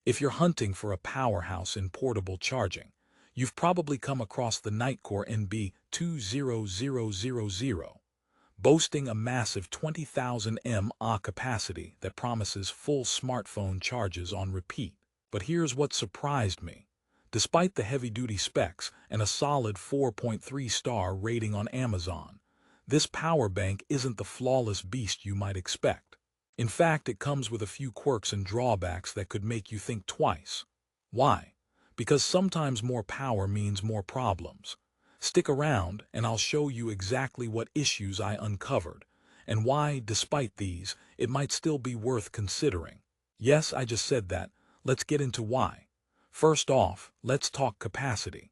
If you're hunting for a powerhouse in portable charging, you've probably come across the Nitecore NB20000, boasting a massive 20,000 mAh capacity that promises full smartphone charges on repeat. But here's what surprised me. Despite the heavy-duty specs and a solid 4.3-star rating on Amazon, this power bank isn't the flawless beast you might expect. In fact, it comes with a few quirks and drawbacks that could make you think twice. Why? Because sometimes more power means more problems. Stick around and I'll show you exactly what issues I uncovered, and why, despite these, it might still be worth considering. Yes, I just said that. Let's get into why. First off, let's talk capacity.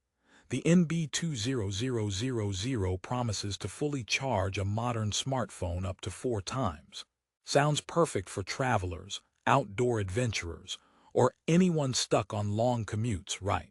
The NB20000 promises to fully charge a modern smartphone up to 4 times. Sounds perfect for travelers, outdoor adventurers, or anyone stuck on long commutes, right?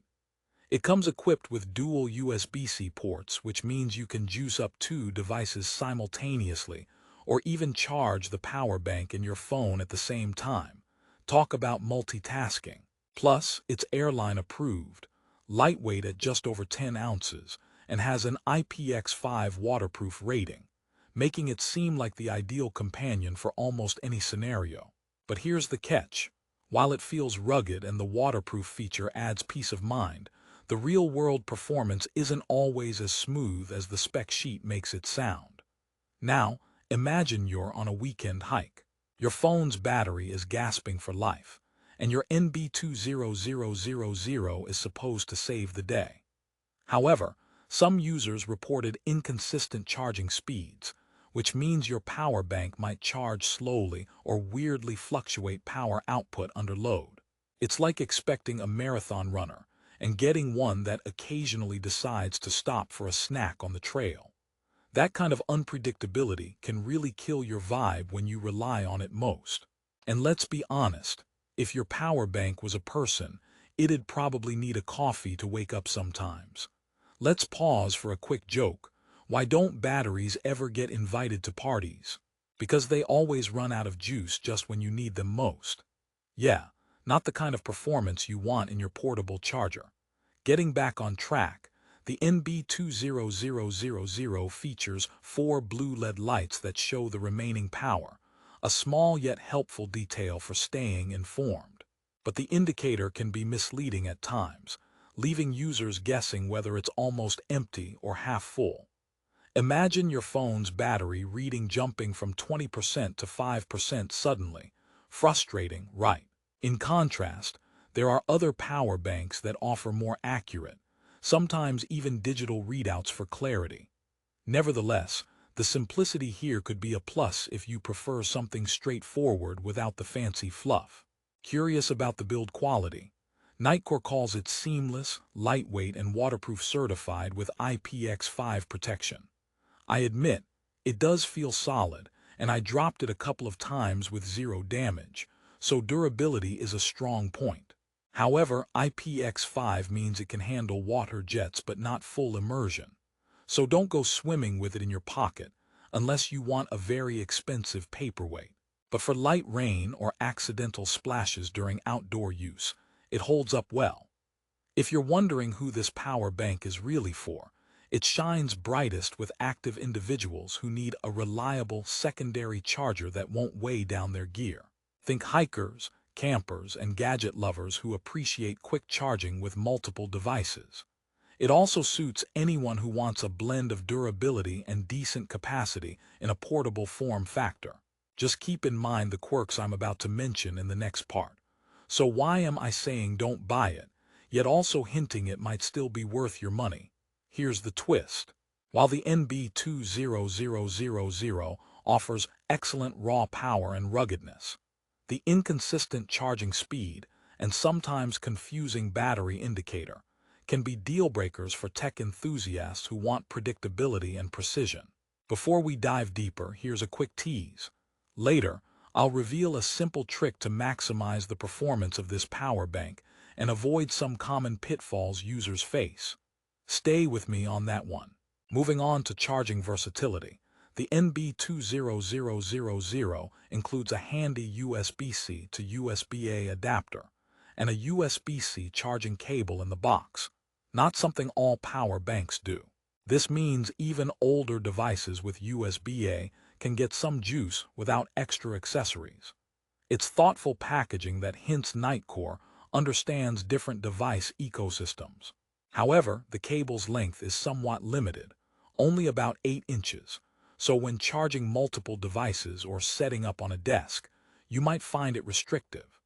It comes equipped with dual USB-C ports, which means you can juice up 2 devices simultaneously, or even charge the power bank in your phone at the same time. Talk about multitasking. Plus, it's airline approved, lightweight at just over 10 ounces, and has an IPX5 waterproof rating, making it seem like the ideal companion for almost any scenario. But here's the catch. While it feels rugged and the waterproof feature adds peace of mind, the real-world performance isn't always as smooth as the spec sheet makes it sound. Now, imagine you're on a weekend hike. Your phone's battery is gasping for life, and your NB20000 is supposed to save the day. However, some users reported inconsistent charging speeds, which means your power bank might charge slowly or weirdly fluctuate power output under load. It's like expecting a marathon runner and getting one that occasionally decides to stop for a snack on the trail. That kind of unpredictability can really kill your vibe when you rely on it most. And let's be honest, if your power bank was a person, it'd probably need a coffee to wake up sometimes. Let's pause for a quick joke. Why don't batteries ever get invited to parties? Because they always run out of juice just when you need them most. Yeah, not the kind of performance you want in your portable charger. Getting back on track, the NB20000 features 4 blue LED lights that show the remaining power, a small yet helpful detail for staying informed. But the indicator can be misleading at times, leaving users guessing whether it's almost empty or half full. Imagine your phone's battery reading jumping from 20% to 5% suddenly. Frustrating, right? In contrast, there are other power banks that offer more accurate, sometimes even digital readouts for clarity. Nevertheless, the simplicity here could be a plus if you prefer something straightforward without the fancy fluff. Curious about the build quality? Nitecore calls it seamless, lightweight, and waterproof certified with IPX5 protection. I admit, it does feel solid, and I dropped it a couple of times with 0 damage, so durability is a strong point. However, IPX5 means it can handle water jets but not full immersion. So don't go swimming with it in your pocket, unless you want a very expensive paperweight. But for light rain or accidental splashes during outdoor use, it holds up well. If you're wondering who this power bank is really for, it shines brightest with active individuals who need a reliable secondary charger that won't weigh down their gear. Think hikers, campers, and gadget lovers who appreciate quick charging with multiple devices. It also suits anyone who wants a blend of durability and decent capacity in a portable form factor. Just keep in mind the quirks I'm about to mention in the next part. So why am I saying don't buy it, yet also hinting it might still be worth your money? Here's the twist. While the NB20000 offers excellent raw power and ruggedness, the inconsistent charging speed and sometimes confusing battery indicator can be deal breakers for tech enthusiasts who want predictability and precision. Before we dive deeper, here's a quick tease. Later, I'll reveal a simple trick to maximize the performance of this power bank and avoid some common pitfalls users face. Stay with me on that one. Moving on to charging versatility, the NB20000 includes a handy USB-C to USB-A adapter, and a USB-C charging cable in the box, not something all power banks do. This means even older devices with USB-A can get some juice without extra accessories. It's thoughtful packaging that hints Nitecore understands different device ecosystems. However, the cable's length is somewhat limited, only about 8 inches, so when charging multiple devices or setting up on a desk, you might find it restrictive.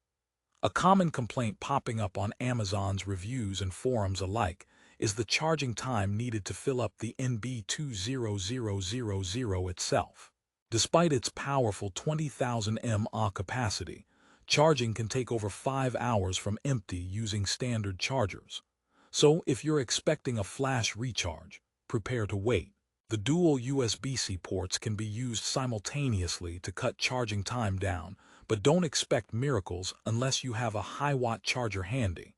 A common complaint popping up on Amazon's reviews and forums alike is the charging time needed to fill up the NB20000 itself. Despite its powerful 20,000 mAh capacity, charging can take over 5 hours from empty using standard chargers. So if you're expecting a flash recharge, prepare to wait. The dual USB-C ports can be used simultaneously to cut charging time down, but don't expect miracles unless you have a high-watt charger handy.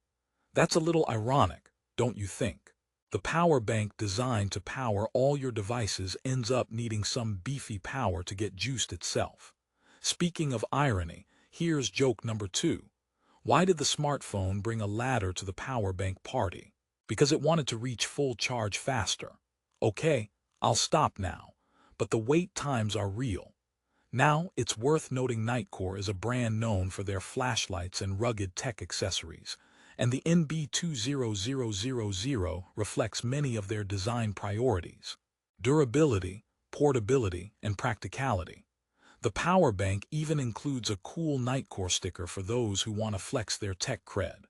That's a little ironic, don't you think? The power bank designed to power all your devices ends up needing some beefy power to get juiced itself. Speaking of irony, here's joke number 2. Why did the smartphone bring a ladder to the power bank party? Because it wanted to reach full charge faster. Okay, I'll stop now, but the wait times are real. Now, it's worth noting Nitecore is a brand known for their flashlights and rugged tech accessories, and the NB20000 reflects many of their design priorities: durability, portability, and practicality. The power bank even includes a cool Nitecore sticker for those who want to flex their tech cred.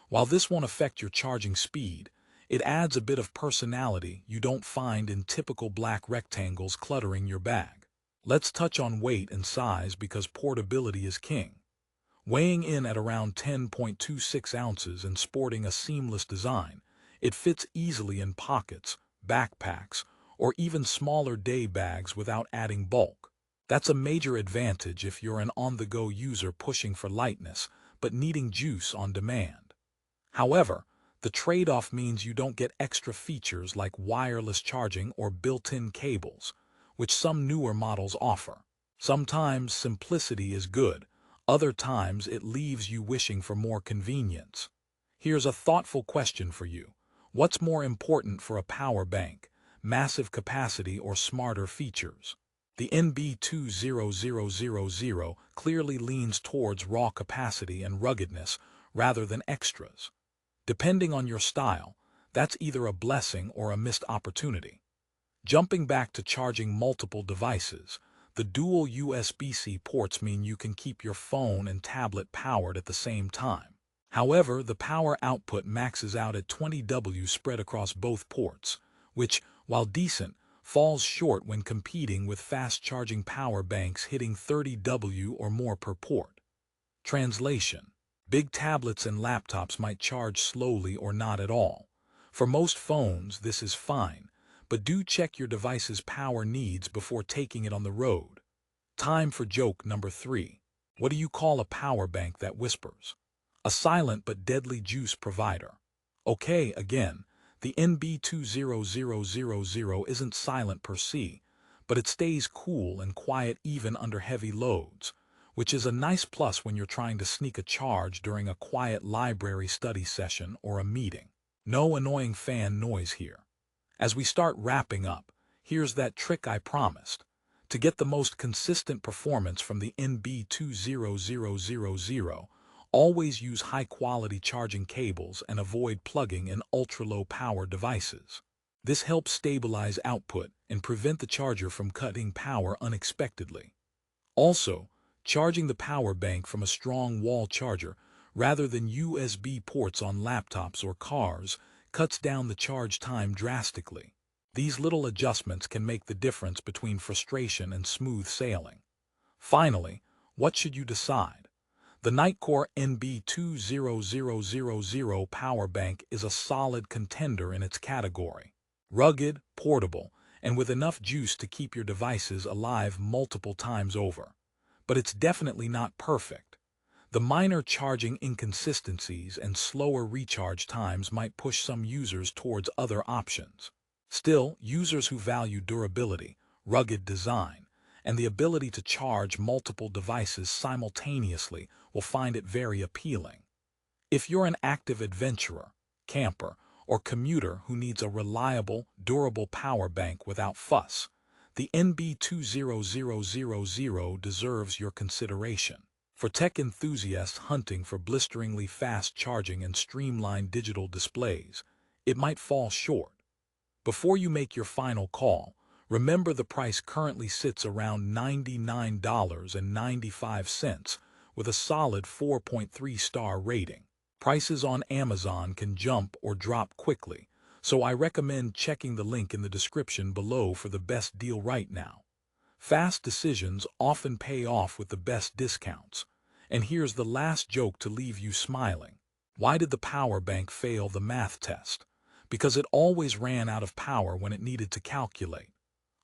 While this won't affect your charging speed, it adds a bit of personality you don't find in typical black rectangles cluttering your bag. Let's touch on weight and size because portability is king. Weighing in at around 10.26 ounces and sporting a seamless design, it fits easily in pockets, backpacks, or even smaller day bags without adding bulk. That's a major advantage if you're an on-the-go user pushing for lightness but needing juice on demand. However, the trade-off means you don't get extra features like wireless charging or built-in cables, which some newer models offer. Sometimes simplicity is good, other times it leaves you wishing for more convenience. Here's a thoughtful question for you. What's more important for a power bank, massive capacity or smarter features? The NB20000 clearly leans towards raw capacity and ruggedness rather than extras. Depending on your style, that's either a blessing or a missed opportunity. Jumping back to charging multiple devices, the dual USB-C ports mean you can keep your phone and tablet powered at the same time. However, the power output maxes out at 20 W spread across both ports, which, while decent, falls short when competing with fast-charging power banks hitting 30 W or more per port. Translation: big tablets and laptops might charge slowly or not at all. For most phones, this is fine, but do check your device's power needs before taking it on the road. Time for joke number 3. What do you call a power bank that whispers? A silent but deadly juice provider. Okay, again, the NB20000 isn't silent per se, but it stays cool and quiet even under heavy loads, which is a nice plus when you're trying to sneak a charge during a quiet library study session or a meeting. No annoying fan noise here. As we start wrapping up, here's that trick I promised. To get the most consistent performance from the NB20000, always use high-quality charging cables and avoid plugging in ultra-low power devices. This helps stabilize output and prevent the charger from cutting power unexpectedly. Also, charging the power bank from a strong wall charger rather than USB ports on laptops or cars cuts down the charge time drastically. These little adjustments can make the difference between frustration and smooth sailing. Finally, what should you decide? The Nitecore NB20000 power bank is a solid contender in its category. Rugged, portable, and with enough juice to keep your devices alive multiple times over. But it's definitely not perfect. The minor charging inconsistencies and slower recharge times might push some users towards other options. Still, users who value durability, rugged design, and the ability to charge multiple devices simultaneously will find it very appealing. If you're an active adventurer, camper, or commuter who needs a reliable, durable power bank without fuss, the NB20000 deserves your consideration. For tech enthusiasts hunting for blisteringly fast charging and streamlined digital displays, it might fall short. Before you make your final call, remember the price currently sits around $99.95 with a solid 4.3-star rating. Prices on Amazon can jump or drop quickly, so I recommend checking the link in the description below for the best deal right now. Fast decisions often pay off with the best discounts. And here's the last joke to leave you smiling. Why did the power bank fail the math test? Because it always ran out of power when it needed to calculate.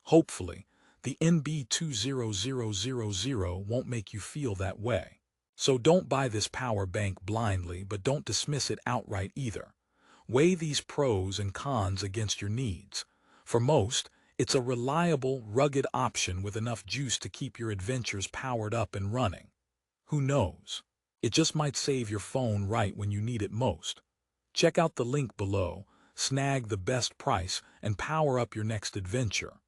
Hopefully, the NB20000 won't make you feel that way. So don't buy this power bank blindly, but don't dismiss it outright either. Weigh these pros and cons against your needs. For most, it's a reliable, rugged option with enough juice to keep your adventures powered up and running. Who knows? It just might save your phone right when you need it most. Check out the link below, snag the best price, and power up your next adventure.